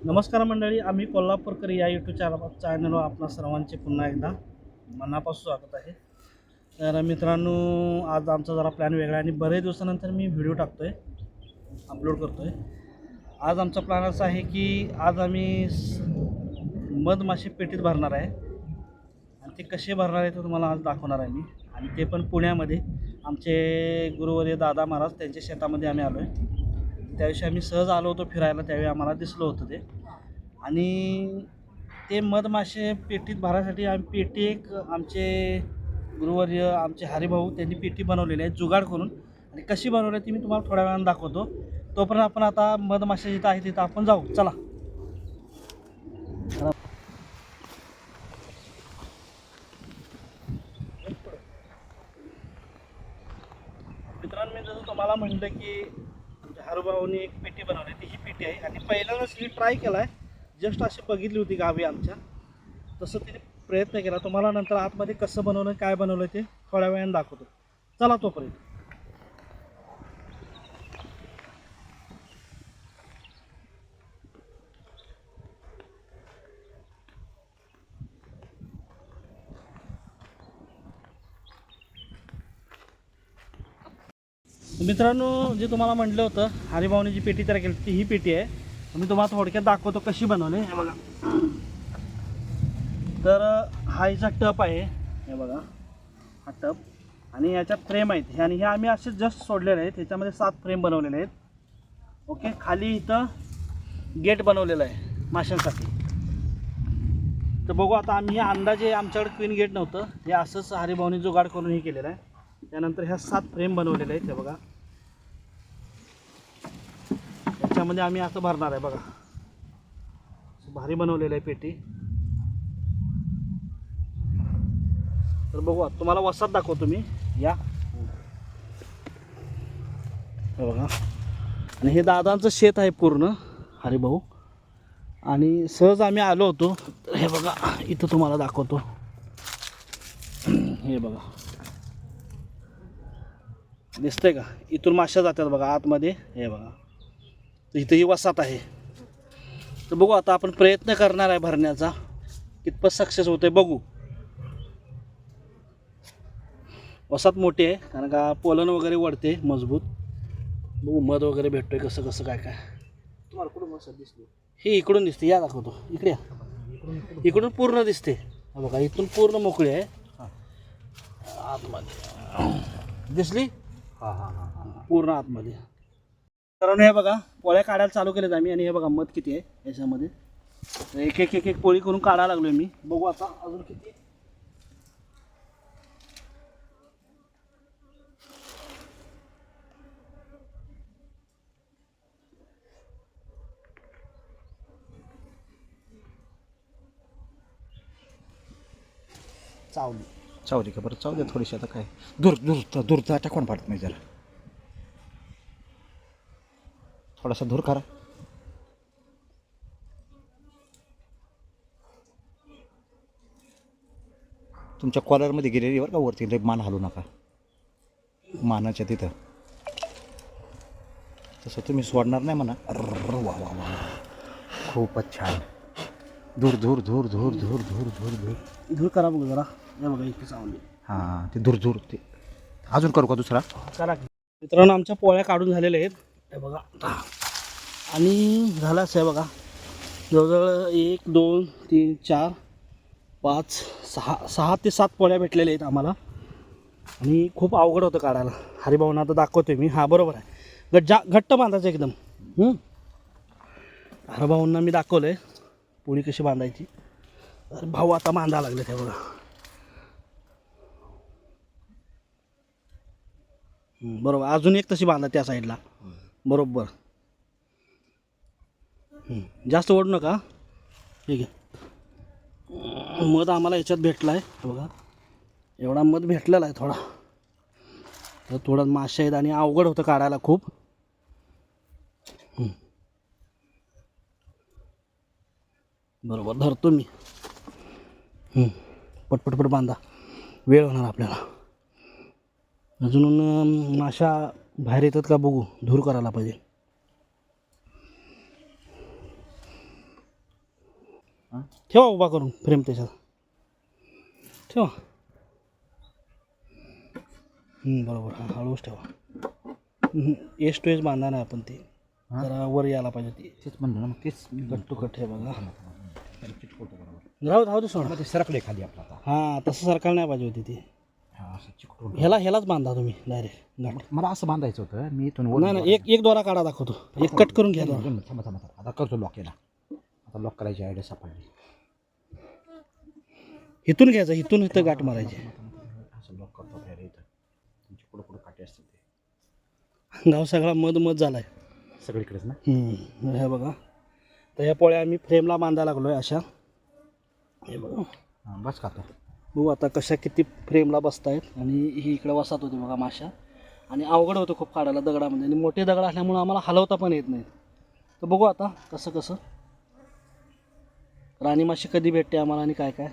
नमस्कार मंडळी, आम्ही कोल्हापूरकर या यूट्यूब चॅनलवर आपणा सर्वांचे पुन्हा एकदा मनापासून स्वागत आहे. तर मित्रांनो, आज आमचा जरा प्लॅन वेगळा आहे आणि बरेच दिवसानंतर मी व्हिडिओ टाकतो आहे, अपलोड करतो आहे. आज आमचा प्लॅन असा आहे की आज आम्ही मधमाशी पेटीत भरणार आहे आणि ते कसे भरणार आहे ते तुम्हाला आज दाखवणार आहे मी. आणि ते पण पुण्यामध्ये आमचे गुरुवर्य दादा महाराज त्यांच्या शेतामध्ये आम्ही आलो आहे. त्याविषयी आम्ही सहज आलो होतो फिरायला, त्यावेळी आम्हाला दिसलं होतं ते. आणि ते मधमासे पेटीत भरायसाठी आम्ही पेटी एक आमचे गुरुवर्य आमचे हरिभाऊ त्यांनी पेटी बनवलेली आहे जुगाड करून. आणि कशी बनवली ती मी तुम्हाला थोड्या वेळानं दाखवतो. तोपर्यंत आपण आता मधमाशा जिथं आहे तिथं आपण जाऊ. चला. मित्रांनो, मी जसं तुम्हाला म्हटलं की हरिभाऊनी एक पेटी बनवली, ती ही पेटी आहे. आणि पहिल्यांदाच ही ट्राय केला आहे, जस्ट अशी बघितली होती गावी आमच्या, तसं तिने प्रयत्न केला. तुम्हाला नंतर आतमध्ये कसं बनवलं काय बनवलं ते थोड्या वेळाने दाखवतो. चला तोपर्यंत. मित्रांनो, जे तुम्हाला म्हटलं होतं हरिभाऊने जी पेटी तयार केली ती ही पेटी आहे. मी तुम्हाला थोडक्यात दाखवतो कशी बनवली. हे बघा, तर हा हिचा टप आहे. हे बघा, हा टप आणि याच्यात फ्रेम आहेत. आणि हे आम्ही असे जस्ट सोडलेले आहेत. ह्याच्यामध्ये 7 फ्रेम बनवलेले आहेत. ओके, खाली इथं गेट बनवलेलं आहे माशांसाठी. तर बघू आता आम्ही हे अंदाजे, आमच्याकडे क्वीन गेट नव्हतं, हे असंच हरिभाऊने जुगाड करून हे केलेलं आहे. त्यानंतर ह्या 7 फ्रेम बनवलेल्या आहेत. हे बघा, याच्यामध्ये आम्ही असं भरणार आहे. बघा, भारी बनवलेलं आहे पेटी. तर बघू तुम्हाला वसात दाखवतो मी. या, हे बघा. आणि हे दादांचं शेत आहे पूर्ण, हरिभाऊ. आणि सहज आम्ही आलो होतो, तर हे बघा इथं तुम्हाला दाखवतो. हे बघा, दिसतंय का? इथून माश्या जातात बघा आतमध्ये. हे बघा, तर इथं ही वसात आहे. तर बघू आता आपण प्रयत्न करणार आहे भरण्याचा, कितपत सक्सेस होतंय बघू. वसात मोठी आहे कारण का पोलन वगैरे वळते मजबूत. बघू मध वगैरे भेटतोय कसं कसं काय काय. तुम्हाला कुठून वसात दिसली? हे इकडून दिसते, या दाखवतो. इकडे या, इकडून पूर्ण दिसते. हा बघा, इथून पूर्ण मोकळी आहे आतमध्ये. दिसली? हां हां हां हां, पूर्ण आतमध्ये. कारण हे बघा, पोळ्या काढायला चालू केल्यात आम्ही. आणि हे बघा मध किती आहे याच्यामध्ये. एक एक एक एक पोळी करून काढायला लागलोय मी. बघू आता अजून किती. चावली. चावली का? बरं चावू द्या थोडीशी. आता काय दूर दूर दूरचा टाकून पाडत नाही जरा. थोडासा दूर करा. तुमच्या कॉलरमध्ये गेलेली बरं का वरती. लय मान हलू नका मानाच्या तिथं. तसं तुम्ही सोडणार नाही म्हणा. वा वा वा, खूपच छान. दूर दूर दूर दूर दूर दूर दूर दूर धूर करा बघू जरा. हे बघा इथे चावली. हां, ते दूर दूर. ते अजून करू का दुसरा? करा. मित्रांनो, आमच्या पोळ्या काढून झालेल्या आहेत. हे बघा, आणि झालाच आहे बघा. जवळजवळ 1 2 3 4 5 6 ते 7 पोळ्या भेटलेल्या आहेत आम्हाला. आणि खूप अवघड होतं काढायला. हरिभाऊंना आता दाखवतोय मी. हां, बरोबर आहे. घट्ट बांधायचं एकदम. हरिभाऊंना मी दाखवलं आहे पोळी कशी बांधायची. तर भाऊ आता बांधायला लागले. ते बघा, बरोबर. अजून एक तशी बांधा त्या साईडला. बरोबर. जास्त ओढू नका. ठीक आहे. मध आम्हाला याच्यात भेटला आहे बघा. एवढा मध भेटलेला आहे थोडा. तर थोडा मासे आहेत आणि अवघड होतं काढायला खूप. बरोबर धरतो मी. पटपटपट बांधा, वेळ होणार आपल्याला. अजून माशा बाहेर येतात का बघू. धूर करायला पाहिजे. हां ठेवा उभा करून फ्रेम त्याच्यात ठेवा. बरोबर हां हळूच ठेवा. एज टू एज बांधा नाही आपण ते हां जरा वर यायला पाहिजे ती तेच म्हणलं ना मग तेच कट टू कट हे बघा. चिटकवतो बरोबर. राहू दे सोडा. मग ते सरकले खाली आपला आता. हां तसं सरकायला नाही पाहिजे होती ती. हां असं चिकटवून ह्यालाच बांधा तुम्ही डायरेक्ट गाठ. मला असं बांधायचं होतं मी इथून वर नाही नाही एक दोरा काढा दाखवतो. एक कट करून घ्या दोरा. थांबा थांबा थांबा. आता करतो लॉक केला. आता लॉक करायची आयडिया सापडली. इथून घ्यायचं इथून इथं गाठ मारायची. असं लॉक करतो बाहेर इथं. तुमची कुठं कुठं काटे असतात ते गाव सगळा मध झालाय सगळीकडेच ना. हे बघा. तर ह्या पोळ्या आम्ही फ्रेमला बांधायला लागलो आहे अशा. हे बघा हां बस का आता. बघू आता कशा किती फ्रेमला बसत आहेत. आणि ही इकडे वसात होती बघा माशा. आणि अवघड होतं खूप काढायला दगडामध्ये. आणि मोठे दगड असल्यामुळं आम्हाला हलवता पण येत नाहीत. तर बघू आता कसं कसं राणी माशी कधी भेटते आम्हाला आणि काय काय.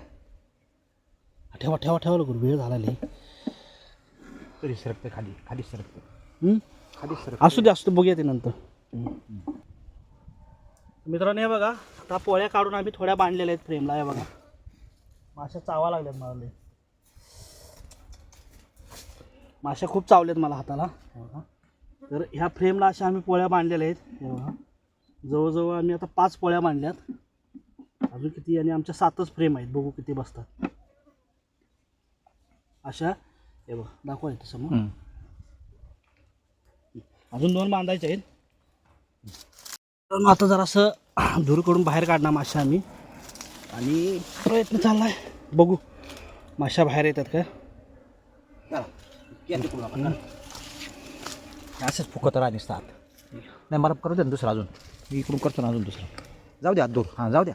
ठेवा ठेवा ठेवा लवकर वेळ झाला लई. तरी सरकते खाली खाली सरकते खाली सरकते. असू दे बघूया ते नंतर. मित्रांनो हे बघा आता पोळ्या काढून आम्ही थोड्या बांधलेल्या आहेत फ्रेमला. हे बघा माशा चावा लागल्यात मला लई. माशा खूप चावल्यात मला हाताला. हे बघा तर ह्या फ्रेमला अशा आम्ही पोळ्या बांधलेल्या आहेत. हे बघा जवळजवळ आम्ही आता 5 पोळ्या बांधल्यात. अजून किती आणि आमच्या 7च फ्रेम आहेत. बघू किती बसतात अशा. हे बघा दाखवा येतं समोर. अजून 2 बांधायचे आहेत. तर आता जरासं धूर करून बाहेर काढणार माशा आम्ही. आणि प्रयत्न चालला आहे. बघू माशा बाहेर येतात का. असंच फुकत राहतात. नाही मला करू द्या ना दुसरा अजून. मी इकडून करतो ना अजून दुसरा. जाऊ द्या दूर. हां जाऊ द्या.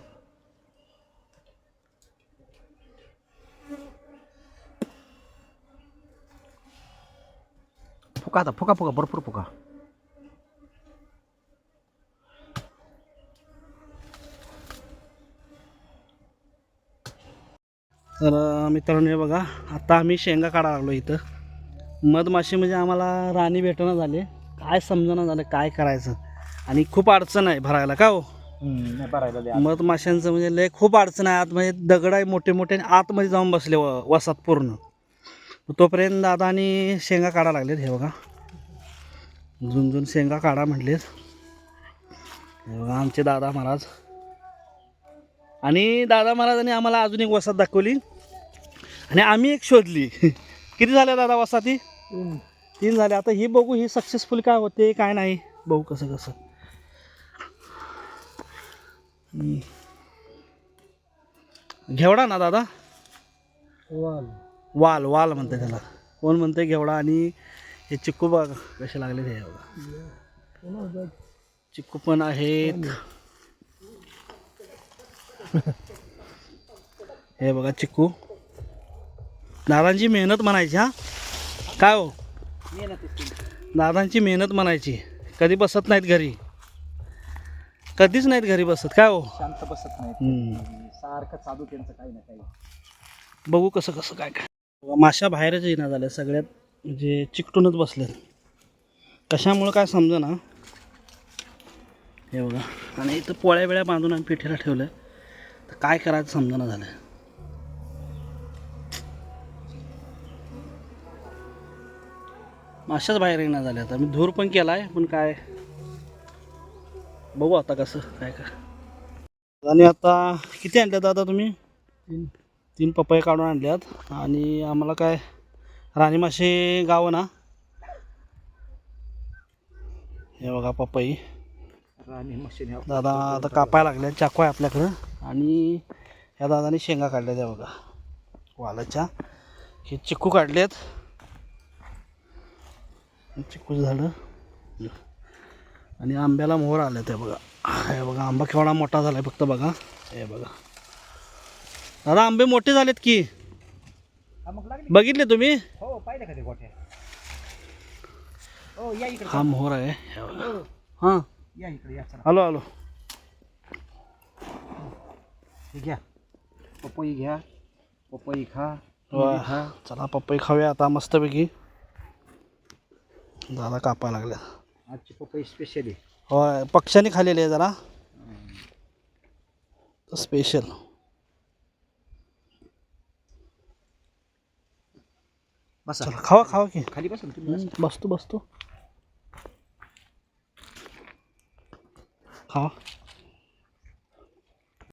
फुका आता फुका फुका भरपूर फुका. तर मित्रांनो हे बघा आता आम्ही शेंगा काढायला लागलो इथं. मधमाशी म्हणजे आम्हाला राणी भेटणं झाले. काय समजणं झालं काय करायचं. आणि खूप अडचण आहे भरायला का हो. नाही भरायला द्या. मधमाशांचं म्हणजे लय खूप अडचण आहे. आतमध्ये दगड आहे मोठे मोठे आणि आतमध्ये जाऊन बसले वसात पूर्ण. तोपर्यंत दादानी शेंगा काढायला लागलेत. हे बघा झुंझुन शेंगा काढा म्हटलेत. हे बघा आमचे दादा महाराज. आणि दादा महाराजांनी आम्हाला अजून एक वसात दाखवली आणि आम्ही एक शोधली. किती झाल्या दादा वसाती. 3 झाले. आता ही बघू ही सक्सेसफुल काय होते काय नाही बघू कसं कसं. घेवडा ना दादा. वाल वाल म्हणते त्याला. कोण म्हणते घेवडा. आणि हे चिक्कू बघा कसे लागले ते बघा. चिक्कू पण आहेत. हे बघा चिक्कू. दादांची मेहनत म्हणायची. हा काय हो दादांची मेहनत म्हणायची. कधी बसत नाहीत घरी. कधीच नाहीत घरी बसत काय हो. शांत बसत नाही. सारखं चालू त्यांचं काही ना काही. बघू कसं कसं काय काय. माशा बाहेरच येणार झाल्या सगळ्यात. म्हणजे चिकटूनच बसल्यात. कशामुळं काय समजेना. हे बघा. आणि इथं पोळ्या बिळ्या बांधून आम्ही पिठीला ठेवलं. तर काय करायचं समजेना झालं. माशाच बाहेर येणार झाल्या. आता मी धूर पण केला आहे पण काय बघू आता कसं काय काय. आणि आता किती आणल्यात दादा तुम्ही. 3 पपई काढून आणल्यात. आणि आम्हाला काय राणी मासे गाव ना. हे बघा पपई राणी मशीन दादा आता कापायला लागल्या. चाकू आहे आपल्याकडं. आणि ह्या दादाने शेंगा काढल्या त्या बघा वालाच्या. हे चिक्कू काढलेत. चिक्कू झालं. आणि आंब्याला मोहर आलं ते बघा. हे बघा आंबा केवढा मोठा झाला आहे फक्त बघा. हे बघा दादा आंबे मोठे झालेत की. बघितले तुम्ही. हो पाहिलं का ते गोठ्या. हो या इकडे. हा मोहर आहे. हे बघा. हां या इकडे या. चला हॅलो हॅलो. हे घ्या पपई घ्या. पपई खा. वा चला पपई खाऊया आता मस्तपैकी. दादा कापायला लागल्या. आजची पपई स्पेशल आहे. होय पक्ष्याने खाल्लेली आहे जरा. स्पेशल. बसा चला खावा खावा की. खाली बसा ना तुम्ही बसा. बसतो खावा.